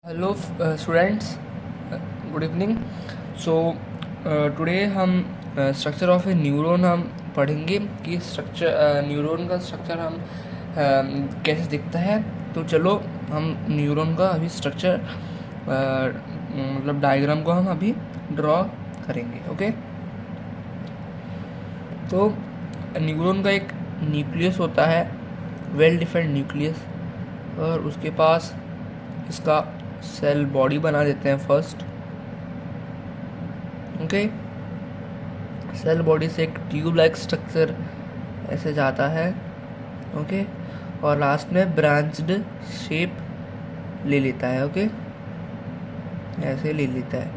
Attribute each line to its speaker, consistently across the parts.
Speaker 1: Hello students, good evening. So today हम structure of A neuron हम पढ़ेंगे कि स्ट्रक्चर न्यूरॉन का स्ट्रक्चर हम कैसे दिखता है। तो चलो हम न्यूरॉन का अभी स्ट्रक्चर मतलब डायग्राम को हम अभी ड्रॉ करेंगे। ओके, तो न्यूरॉन का एक न्यूक्लियस होता है, वेल डिफाइंड न्यूक्लियस, और उसके पास इसका सेल बॉडी बना देते हैं फर्स्ट। ओके, सेल बॉडी से एक ट्यूब लाइक स्ट्रक्चर ऐसे जाता है। ओके, और लास्ट में ब्रांच्ड शेप ले लेता है। ओके, ऐसे ले लेता है,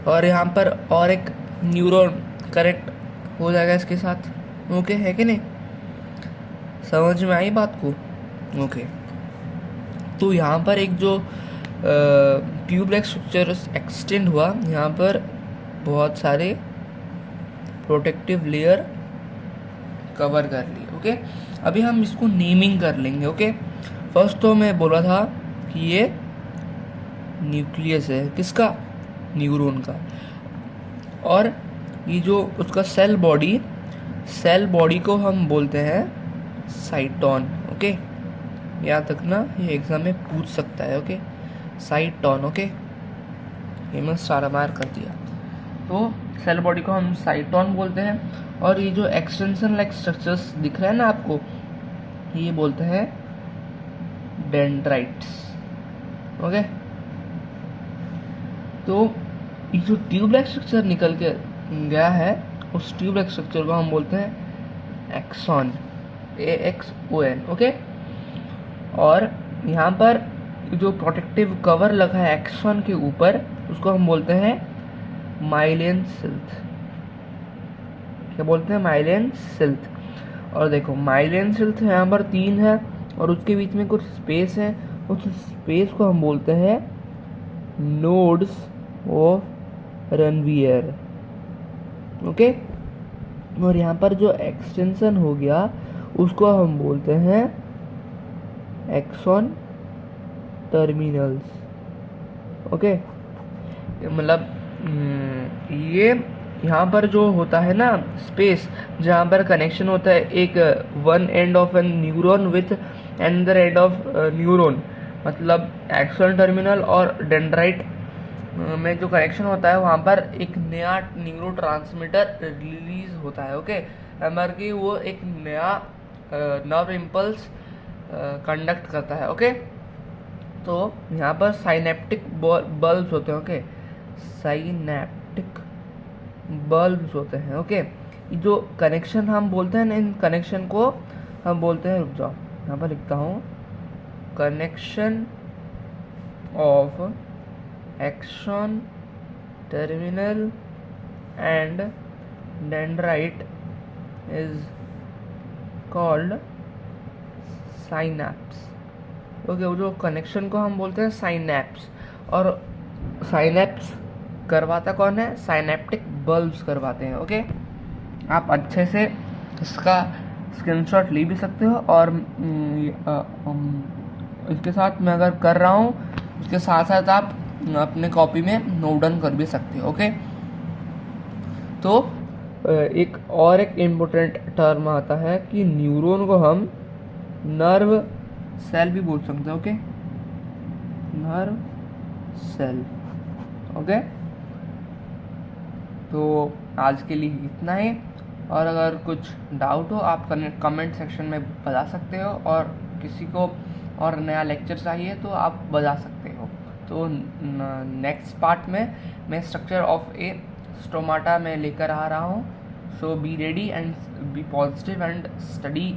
Speaker 1: और यहाँ पर और एक न्यूरॉन कनेक्ट हो जाएगा इसके साथ। ओके, है कि नहीं? समझ में आई बात को? ओके, तो यहाँ पर एक जो ट्यूब लाइक स्ट्रक्चर एक्सटेंड हुआ, यहाँ पर बहुत सारे प्रोटेक्टिव लेयर कवर कर लिए। ओके, अभी हम इसको नेमिंग कर लेंगे। ओके, फर्स्ट तो मैं बोला था कि ये न्यूक्लियस है, किसका? न्यूरॉन का। और ये जो उसका सेल बॉडी को हम बोलते हैं साइटोन। ओके, यहाँ तक ना ये एग्जाम में पूछ सकता है। ओके, साइटोन। ओके, ये मैं स्टार मार कर दिया। तो सेल बॉडी को हम साइटोन बोलते हैं, और ये जो एक्सटेंशन लाइक स्ट्रक्चर्स दिख रहे हैं ना आपको, ये बोलते हैं डेंड्राइट्स। ओके, तो ये जो ट्यूब लाइक स्ट्रक्चर निकल के गया है, उस ट्यूब लाइक स्ट्रक्चर को हम बोलते हैं एक्सॉन, AXON। ओके, और यहाँ पर जो प्रोटेक्टिव कवर लगा है एक्सॉन के ऊपर, उसको हम बोलते हैं माइलिन सिल्थ। क्या बोलते हैं? माइलिन सिल्थ। और देखो, माइलिन सिल्थ यहाँ पर 3 है, और उसके बीच में कुछ स्पेस है, उस स्पेस को हम बोलते हैं नोड्स ऑफ रनवियर। ओके, और यहाँ पर जो एक्सटेंशन हो गया उसको हम बोलते हैं एक्सॉन टर्मिनल्स। ओके, मतलब ये यहाँ पर जो होता है ना स्पेस, जहाँ पर कनेक्शन होता है एक one end of an neuron with another end of neuron, मतलब एक्सॉन टर्मिनल और डेंड्राइट में जो कनेक्शन होता है, वहाँ पर एक नया न्यूरो ट्रांसमीटर रिलीज होता है। ओके, हमारे की वो एक नया नर्व इम्पल्स कंडक्ट करता है। ओके, तो यहाँ पर साइनेप्टिक बल्ब्स होते हैं। ओके, साइनेप्टिक बल्ब्स होते हैं। ओके, जो कनेक्शन हम बोलते हैं ना, इन कनेक्शन को हम बोलते हैं, रुक जाओ यहाँ पर लिखता हूँ, connection of axon terminal and dendrite is called synapse. Okay, वो जो कनेक्शन को हम बोलते हैं साइनैप्स, और साइनैप्स करवाता कौन है? साइनेप्टिक बल्ब्स करवाते हैं। ओके, आप अच्छे से इसका स्क्रीनशॉट ले भी सकते हो, और इसके साथ मैं अगर कर रहा हूँ, उसके साथ साथ आप अपने कॉपी में नोट डाउन कर भी सकते हो। ओके, तो एक और एक इम्पोर्टेंट टर्म आता है कि न्यूरॉन को हम नर्व सेल भी बोल सकते हैं। Okay, nerve cell. ओके, तो आज के लिए इतना ही, और अगर कुछ डाउट हो आप कमेंट सेक्शन में बता सकते हो, और किसी को और नया लेक्चर चाहिए तो आप बता सकते हो। तो नेक्स्ट पार्ट में मैं स्ट्रक्चर ऑफ ए स्टोमाटा में लेकर आ रहा हूँ। So be ready and be positive and study.